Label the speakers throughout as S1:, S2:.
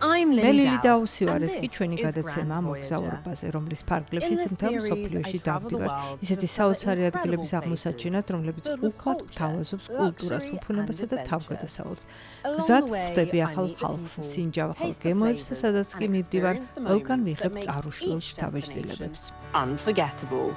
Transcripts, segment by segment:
S1: მე ლილი დაუსი ვარ, ეს კი ჩვენი გადაცემა მოგზაურობაზე, რომლის ფარგლებშიც მთელ მსოფლიოში დავდივარ. ისეთი საოცარი ადგილების აღმოსაჩენად, რომლებიც უხვად გთავაზობს კულტურას, ფუფუნებასა და თავგადასავალს. გზად ხვდები ახალ ხალხს, სინჯავახალ გემოებს და სადაც კი მივდივარ, ყველგან ვიღებ წარუშლილ შთაბეჭდილებებს.
S2: Unforgettable.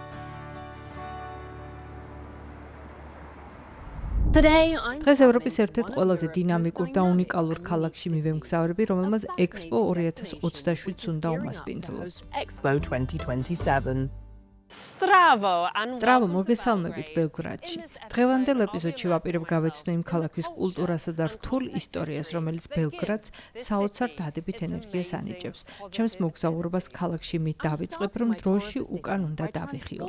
S1: დღეს ევროპის ერთ-ერთ ყველაზე დინამიკურ და უნიკალურ ქალაქში მივემგზავრები, რომელმაც Expo 2027-ს უნდა უმასპინძლოს.
S2: Expo 2027.
S1: Stravო, მოგესალმებით ბელგრადში. დღევანდელ ეპიზოდში ვაპირებ გავეცნო იმ ქალაქის კულტურასა და რთულ ისტორიას, რომელიც ბელგრადს საოცარ დადებით ენერგიას ანიჭებს. ჩემს მოგზაურობას ქალაქში მით დავიწყებ, რომ დროში უკან უნდა დავიხიო.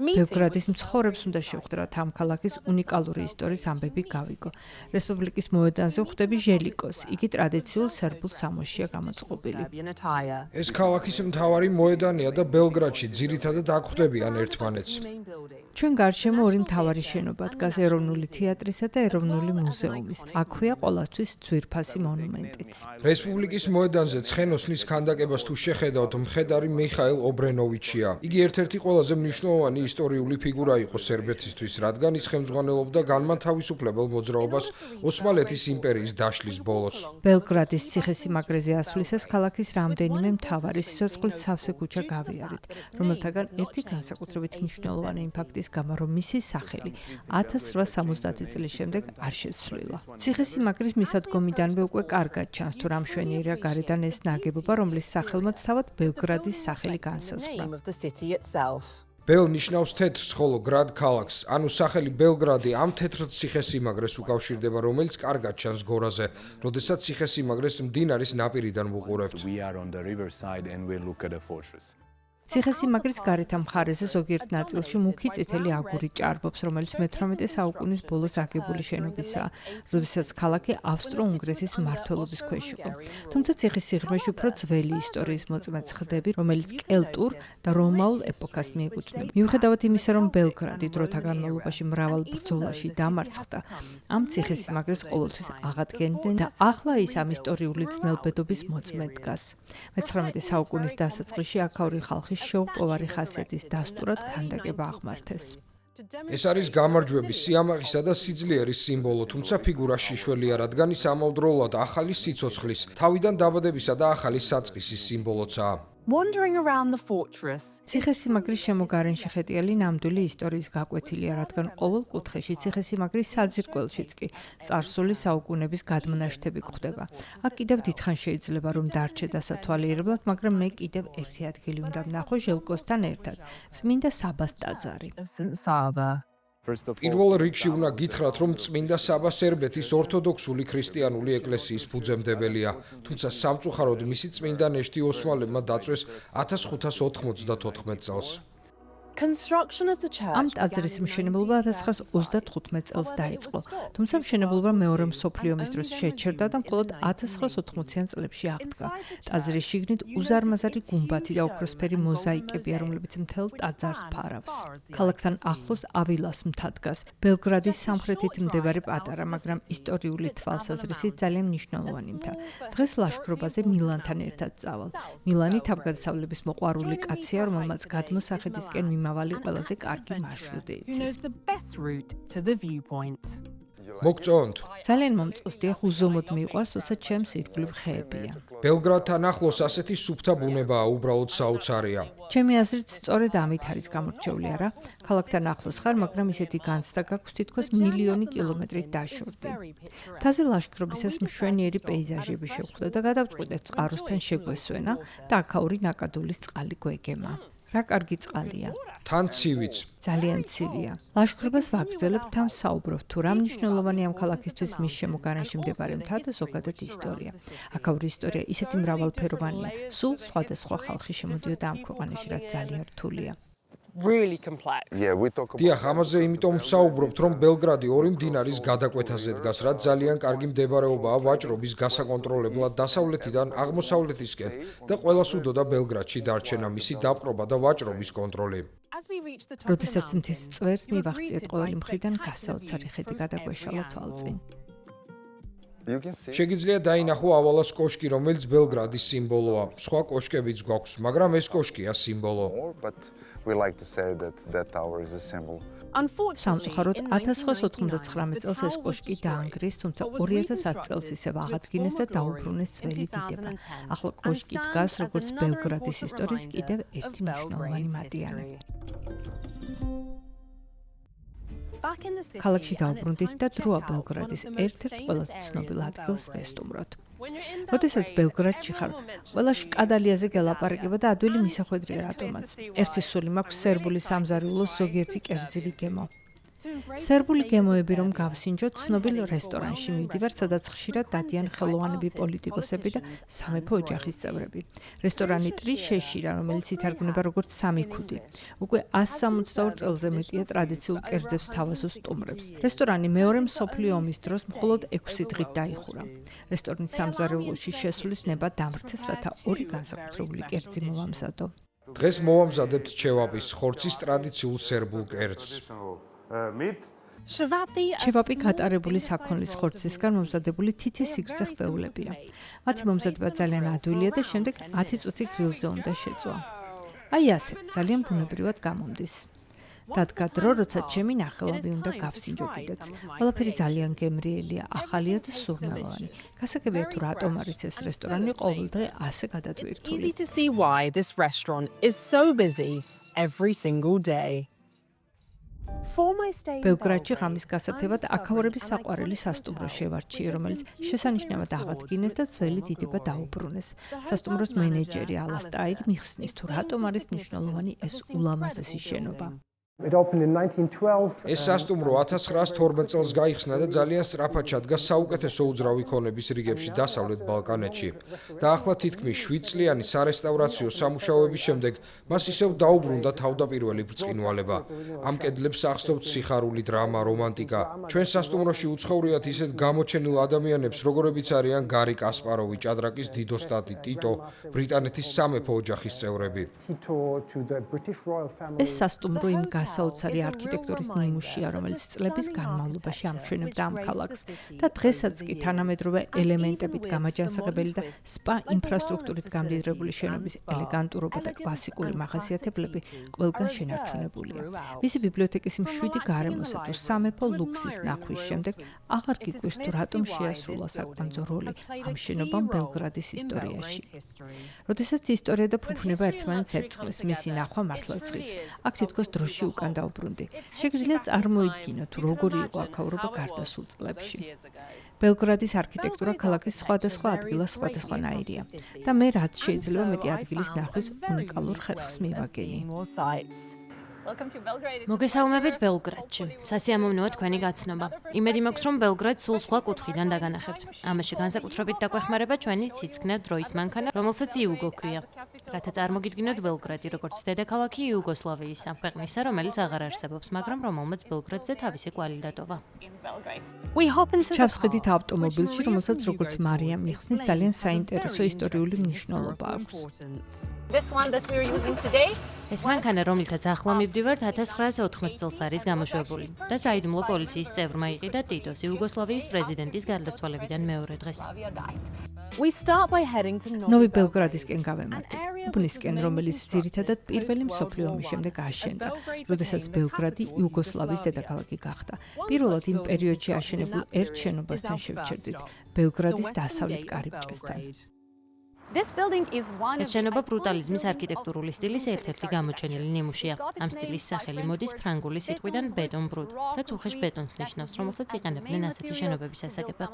S1: ბელგრადის მცხოვრებს უნდა შევხვდრათ ამ ქალაქის უნიკალური ისტორიის ამბები გავიგო. რესპუბლიკის მოედანზე ხვდები ჟელიკოს, იგი ტრადიციულ სერბულ სამოსშია გამოწყობილი.
S3: ეს ქალაქის მთავარი მოედანია და ბელგრადში ძირითადად აქ ხვდებიან ერთმანეთს.
S1: ჩვენ გარშემო ორი მთავარი შენობა დგას ეროვნული თეატრისა და ეროვნული მუზეუმის. აქვეა ყოველთვის ძვირფასი მონუმენტიც.
S3: რესპუბლიკის მოედანზე ცხენოსნის ქანდაკებას თუ შეხედავთ, მხედარი მიხაილ ობრენოვიჩია. იგი ერთ-ერთი ყველაზე მნიშვნელოვანი ისტორიული ფიგურა იყო სერბეთისთვის, რადგან ის ხელმძღვანელობდა განმათავისუფლებელ მოძრაობას ოსმალეთის იმპერიის დაშლის ბოლოს.
S1: ბელგრადის ციხესიმაგრეზე ასვლისას ქალაქის რამდენიმე მთავარი სიცოცხლის სავსე ქუჩა გავიარეთ, რომელთაგან ერთი განსაკუთრებით მნიშვნელოვანი იმ ფაქტის გამო, რომ მისი სახელი 1870 წლის შემდეგ არ შეცვლილა. ციხესიმაგრის მისადგომიდანვე უკვე კარგად ჩანს, თუ რა მშვენიერია გარედან ეს ნაგებობა, რომლის სახელმაც თავად ბელგრადის სახელი განსაზღვრა.
S3: ბელ ნიშნავს თეთრს, ხოლო გრად ქალაქს, ანუ სახელი ბელგრადი ამ თეთრ ციხესიმაგრეს უკავშირდება, რომელიც კარგად ჩანს გორაზე, როდესაც ციხესიმაგრეს მდინარის ნაპირიდან ვუყურებთ.
S1: ციხესიმაგრის გარეთა მხარეზე ზოგიერთ ნაწილში მუქი წითელი აგური ჭარბობს, რომელიც მე-18 საუკუნის ბოლოს აგებული შენობისაა, როდესაც ქალაქი ავსტრო-უნგრეთის მმართველობის ქვეშ იყო. თუმცა ციხის სიღრმეში უფრო ძველი ისტორიის მოწმეც ხდები, რომელიც კელტურ და რომაულ ეპოქას მიეკუთვნება. მიუხედავად იმისა, რომ ბელგრადი დროთა განმავლობაში მრავალ ბრძოლაში დამარცხდა, ამ ციხესიმაგრეს ყოველთვის აღადგენდნენ და ახლა ის ამ ისტორიული ძნელბედობის მოწმედ დგას. მე-19 საუკუნის დასაწყისში აქაური ხალხი შეუპოვარი ხასიათის დასტურად ქანდაკება აღმართეს.
S3: ეს არის გამარჯვების, სიამაყისა და სიძლიერის სიმბოლო, თუმცა ფიგურა შიშველია, რადგან ის ამავდროულად ახალი სიცოცხლის, თავიდან დაბადებისა და ახალი საწყისის სიმბოლოცაა.
S2: Wandering around the fortress.
S1: ციხესიმაგრის შემოგარენში ხეტიალი ნამდვილი ისტორიის გაკვეთილია, რადგან ყოველ კუთხეში ციხესიმაგრის საძირკველშიც კი წარსული საუკუნების გადმონაშთები გვხვდება. აქ კიდევ დიდხანს შეიძლება რომ დარჩე დასათვალიერებლად, მაგრამ მე კიდევ ერთი ადგილი უნდა ვნახო ჟელკოსთან ერთად, წმინდა საბას ტაძარი.
S3: პირველ რიგში უნდა გითხრათ, რომ წმინდა საბა სერბეთის ორთოდოქსული ქრისტიანული ეკლესიის ფუძემდებელია, თუმცა სამწუხაროდ მისი წმინდა ნეშტი ოსმალებმა დაწვეს 1594 წელს.
S1: ამ ტაძრის მშენებლობა 1935 წელს დაიწყო, თუმცა მშენებლობა მეორე მსოფლიო ომის დროს შეჩერდა და მხოლოდ 1980-იან წლებში აღდგა. ტაძრის შიგნით უზარმაზარი გუმბათი და ოქროსფერი მოზაიკებია, რომლებიც მთელ ტაძარს ფარავს. ქალაქთან ახლოს ავილას მთა დგას, ბელგრადის სამხრეთით მდებარე პატარა, მაგრამ ისტორიული თვალსაზრისით ძალიან მნიშვნელოვანი მთა. დღეს ლაშქრობაზე მილანთან ერთად წავალ. მილანი თავგადასავლების მოყვარული კაცია, რომელმაც გადმოსახედისკენ მავალი ყველაზე კარგი მარშრუტი იცის.
S3: მოგწონთ?
S1: ძალიან მომწონს, უზომოდ მიყვარს, თორსა ჩემს ირგვლივ ხეებია.
S3: ბელგრადთან ახლოს ასეთი სუფთა ბუნებაა უბრალოდ საოცარია.
S1: ჩემი აზრით, სწორედ ამით არის გამორჩეული, არა? ქალაქთან ახლოს ხარ, მაგრამ ისეთი განცდა გაქვს, თითქოს მილიონი კილომეტრით დაშორდი. მთაზე ლაშქრობისას მშვენიერი პეიზაჟები შევხვდა და გადავწყვიტე წყაროსთან შეგვესვენა და აქაური ნაკადულის წყალი გვეგემა. რა კარგი წყალია.
S3: თან ცივიც.
S1: ძალიან ცივია. ლაშქრობას ვაგრძელებ, თან საუბრობ თუ რა მნიშვნელოვანია ამ ქალაქისთვის მის შემოგარენში მდებარე მთა და ზოგადად ისტორია. აქაური ისტორია ისეთი მრავალფეროვანია, სულ სხვადასხვა ხალხი შემოდიოდა ამ ქვეყანაში, რაც ძალიან რთულია.
S4: Really complex.
S3: დიახ, ამაზე იმიტომ ვსაუბრობთ, რომ ბელგრადი ორი მდინარის გადაკვეთაზე დგას, რაც ძალიან კარგი მდებარეობაა ვაჭრობის გასაკონტროლებლად დასავლეთიდან აღმოსავლეთისკენ და ყველას უდოდა ბელგრადში დარჩენა, მისი დაპყრობა და ვაჭრობის კონტროლი.
S1: როდესაც მთის წვერს მივახციეთ ყოველი მხრიდან გასაოცარი ხედი გადაგვეშალა თვალწინ.
S3: შეგიძლია დაინახო ავალას კოშკი, რომელიც ბელგრადის სიმბოლოა. სხვა კოშკებიც გვაქვს, მაგრამ ეს კოშკია სიმბოლო.
S1: სამწუხაროდ 1999 წელს ეს კოშკი დაანგრიეს, თუმცა 2010 წელს ისევ აღადგინეს და დაუბრუნეს ძველი დიდება. ახლა კოშკი დგას როგორც ბელგრადის ისტორიის კიდევ ერთი მნიშვნელოვანი მატიანე. ქალაქში დაუბრუნდით და დროა ბელგრადის ერთ-ერთ ყველაზე ცნობილ ადგილს ვესტუმროთ. როდესაც ბელგრადში ხარ, ყველა შკადალიაზე გელაპარაკება და ადვილი მისახვედრია რატომაც. ერთი სული მაქვს სერბული სამზარეულოს ზოგიერთი კერძივი გემო. სერბული გემოები რომ გავსინჯოთ, ცნობილ რესტორანში მივდივარ, სადაც ხშირად დადიან ხელოვანები, პოლიტიკოსები და სამეფო ოჯახის წევრები. რესტორანი ტრიშეშირა, რომელიც ითარგმნება როგორც სამი ქუდი. უკვე 162 წელზე მეტია ტრადიციულ კერძებს თავაზობს სტუმრებს. რესტორანი მეორე მსოფლიო ომის დროს მხოლოდ 6 დღით დაიხურა. რესტორნის სამზარეულოში შესulis ნება დამრთეს, რათა ორი განსაკუთრებული კერძი მოვამზადო.
S3: დღეს მოვამზადებთ ჩევაპის, ხორცის ტრადიციულ სერბულ კერძს.
S1: ჩევაპი გატარებული საქონლის ხორცისგან მომზადებული თითის სიგრძე ხბეულებია. მათი მომზადება ძალიან ადვილია და შემდეგ 10 წუთი გრილზე უნდა შეწვა. აი ასე, ძალიან ბუნებრივად გამომდის. დადგა დრო, როცა ჩემი ნახელავი უნდა გავსინჯო კიდეც. ყველაფერი ძალიან გემრიელია, ახალია და სურნელოვანი. გასაგებია თუ რატომ არის ეს რესტორანი ყოველდღე ასე გადატვირთული.
S2: Easy to see why this restaurant is so busy every single day.
S1: ბელგრადში ღამის გასართებად აქაურების საყვარელი სასტუმრო შევარჩიე, რომელიც შესანიშნავად აღადგინეს და ძველი დიდება დაუბრუნეს. სასტუმროს მენეჯერი ალასტაირი მიხსნის თუ რატომ არის მნიშვნელოვანი ეს ულამაზესი შენობა.
S3: ეს სასტუმრო 1912 წელს გაიხსნა და ძალიან სწრაფად ჩადგა საუკეთესო უძრავი ქონების რიგებში დასავლეთ ბალკანეთში. და ახლა თითქმის 7 წლიანი სარესტავრაციო სამუშაოების შემდეგ მას ისევ დაუბრუნდა თავდაპირველი ბრწყინვალება. ამ კედლებს ახსოვთ სიხარული, დრამა, რომანტიკა. ჩვენ სასტუმროში უცხოვრიათ ისეთ გამოჩენილ ადამიანებს, როგორებიც არიან გარი კასპაროვი, ჭადრაკის დიდოსტატი, ტიტო, ბრიტანეთის სამეფო ოჯახის წევრები.
S1: ეს სასტუმრო იმ გასაოცარი არქიტექტურის ნიმუშია, რომელიც წლების განმავლობაში ამშვენებდა ამ ქალაქს და დღესაც კი თანამედროვე ელემენტებით გამაჯანსაღებელი და სპა ინფრასტრუქტურით გამდიდრებული შენობის ელეგანტურობა და კლასიკური მახასიათებლები ყველგან შენარჩუნებულია. მისი ბიბლიოთეკის მშვიდი გარემოსა თუ სამეფო ლუქსის ნახვის შემდეგ აღარ გიკვირს თუ რატომ შეასრულა საკვანძო როლი ამ შენობამ ბელგრადის ისტორიაში. როდესაც ისტორია და ფუფუნება ერთმანეთს ერწყმის, მისი ნახვა მართლაც ხის. აქ თითქოს დროში უკან დაუბრუნდი. შეგიძლია წარმოიდგინოთ, თუ როგორი იყო აქაურობა გარდასულ წლებში. ბელგრადის არქიტექტურა ქალაქის სხვადასხვა ადგილას სხვადასხვანაირია და მე რაც შეიძლება მეტი ადგილის ნახვის უნიკალურ ხერხს მივაგენი.
S5: მოგესალმებით ბელგრადში. სასიამოვნოა თქვენი გაცნობა. იმედი მაქვს, რომ ბელგრადს სულ სხვა კუთხიდან დაგანახებთ. ამაში განსაკუთრებით დაგვეხმარება ჩვენი ციცქნა დროის მანქანა, რომელსაც იუგო ქვია. რათა წარმოგიდგინოთ ბელგრადი როგორც დედაქალაქი იუგოსლავიისა, ქვეყნისა, რომელიც აღარ არსებობს, მაგრამ რომელმაც ბელგრადზე თავისი კვალი დატოვა.
S1: ჩავსყიდით ავტომობილში, რომელსაც როგორც მარია მიხსნის, ძალიან საინტერესო ისტორიული მნიშვნელობა აქვს.
S5: ეს მანქანა, რომლითაც ახლა მივდივართ, 1914 წელს არის გამოშვებული და საიდუმლო პოლიციის წევრმა იყიდა ტიტოს, იუგოსლავიის პრეზიდენტის გარდაცვალებიდან მეორე დღეს.
S1: ნოვი ბელგრადისკენ გავემართეთ. უბნისკენ, რომელიც ძირითადად პირველი მსოფლიო ომის შემდეგ აშენდა, როდესაც ბელგრადი იუგოსლავიის დედაქალაქი გახდა. პირველად იმ პერიოდში აშენებულ ერთ შენობასთან შევჩერდით, ბელგრადის დასავლეთ კარიბჭესთან.
S5: ეს შენობა ბრუტალიზმის არქიტექტურული სტილის ერთ-ერთი გამოჩენილი ნიმუშია. ამ სტილის სახელი მოდის ფრანგული სიტყვიდან ბეტონბრუტ, რაც უხეშ ბეტონს ნიშნავს, რომელსაც იყენებდნენ ასეთი შენობების ასაგებად.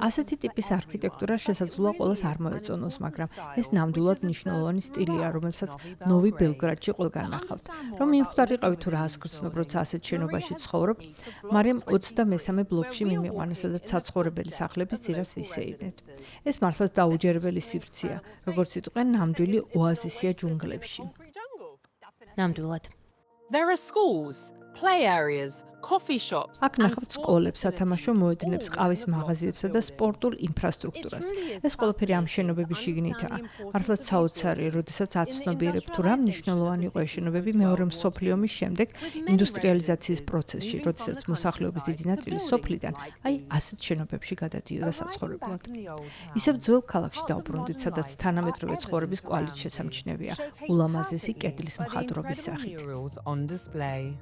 S1: ასეთი ტიპის არქიტექტურა შესაძლოა ყველას არ მოეწონოს, მაგრამ ეს ნამდვილად მნიშვნელოვანი სტილია, რომელსაც ნოვი ბელგრადში ყველგან ნახავთ. რომ მიმხვდარიყავი თუ რას გრძნობ, როცა ასეთ შენობაში ცხოვრობ, მარიამ 23 ბლოკში მიმიყვანა, სადაც საცხოვრებელი სახლების ძირას ვისეირნეთ. ეს მართლაც დაუჯერებელი სივრცეა, როგორც იტყვიან, ნამდვილი ოაზისია ჯუნგლებში.
S5: ნამდვილად.
S2: There are schools, play areas, coffee shops.
S1: აქ ნახავთ სკოლებს, სათამაშო მოედნებს, ყავის მაღაზიებსა და სპორტულ ინფრასტრუქტურას. ეს ყველაფერი ამ შენობების შიგნითაა. მართლაც საოცარია, როდესაც აცნობიერებ თუ რა მნიშვნელოვანი იყო ეს შენობები მეორე მსოფლიო ომის შემდეგ ინდუსტრიალიზაციის პროცესში, როდესაც მოსახლეობის დიდი ნაწილი სოფლიდან აი ასეთ შენობებში გადადიოდა საცხოვრებლად. ისევ ძველ ქალაქში დავბრუნდით, სადაც თანამედროვე ცხოვრების კვალიც შესამჩნევია, ულამაზესი კედლის მხატვრობის სახით.
S2: On display.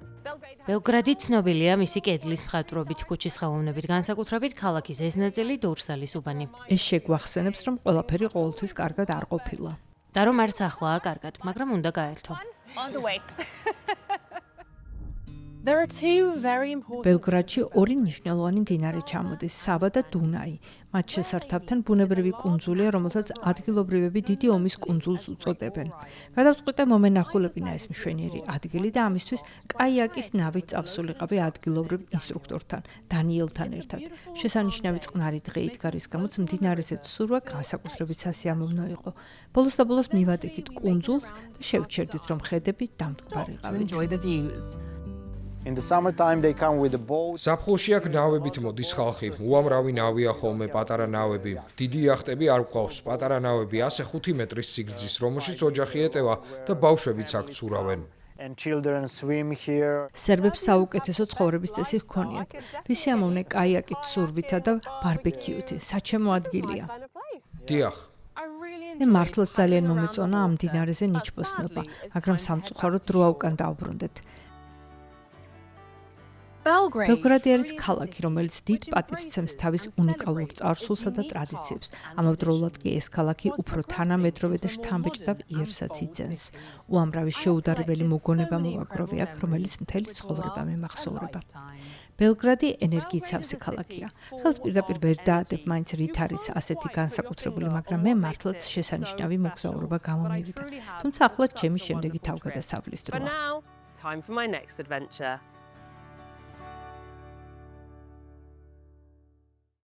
S5: ბელგრადი ცნობილია მისი კედლის მხატვრობით, ქუჩის ხელოვნებით, განსაკუთრებით ქალაქის ეს ნაწილი დურსალის უბანი.
S1: ეს შეგვახსენებს, რომ ყველაფერი ყოველთვის კარგად არ ყოფილა.
S5: და რომ არც ახლაა კარგად, მაგრამ უნდა გაერთო.
S4: On the way.
S2: There are two very important
S1: ბელგრადში ორი მნიშვნელოვანი მდინარე ჩამოდის, საბა და დუნაი. მათ შესართავთან ბუნებრივი კუნძულია, რომელსაც ადგილობრივები დიდი ომის კუნძულს უწოდებენ. გადავწყვიტე მომენახულებინა ეს მშვენიერი ადგილი და ამისთვის კაიაკის ნავით წავსულიყავი ადგილობრივ ინსტრუქტორთან, დანიელთან ერთად. შესანიშნავი წყნარი დღე იდგა, რის გამოც მდინარეზე ცურვა განსაკუთრებით სასიამოვნო იყო. ბოლოს და ბოლოს მივადგეთ კუნძულს და შევჩერდით, რომ ხედები დამდგარიყავით.
S2: enjoy the views.
S6: In the summertime they come with the boats.
S3: ზაფხულში აქ ნავებით მოდის ხალხი. უამრავი ნავია ხოლმე, პატარა ნავები. დიდი იახტები არ გვყავს, პატარა ნავები 105 მეტრის სიგრძის, რომელშიც ოჯახი ეტევა და ბავშვებიც აქ ცურავენ.
S6: And children swim here.
S1: სერბებს საუკეთესო ცხოვრების წესი ჰქონიათ. ვისიამოვნე კაიაკით, ცურვითა და ბარბეკიუთ. საჩემო ადგილია.
S3: დიახ,
S2: I really
S1: მე მართლაც ძალიან მომეწონა ამ მდინარეზე ნიჩბოსნობა, მაგრამ სამწუხაროდ დროა უკან დავბრუნდეთ.
S2: Belgrade.
S1: ბელგრადი არის ქალაქი, რომელიც დიდ პატივს ცემს თავის უნიკალურ წარსულსა და ტრადიციებს. ამავდროულად კი ეს ქალაქი უფრო თანამედროვე და შთამბეჭდავ იერსაც იძენს. უამრავი შეუდარებელი მოგონება მოვაგროვე აქ, რომელიც მთელი ცხოვრება მემახსოვრება. ბელგრადი ენერგიით სავსე ქალაქია. ხელს პირდაპირ ვერ დაადებ მაინც რით არის ასეთი განსაკუთრებული, მაგრამ მე მართლაც შესანიშნავი მოგზაურობა გამომივიდა. თუმცა ახლა ჩემი შემდეგი თავგადასავლის
S4: For
S1: დროა.
S4: now, time for my next adventure.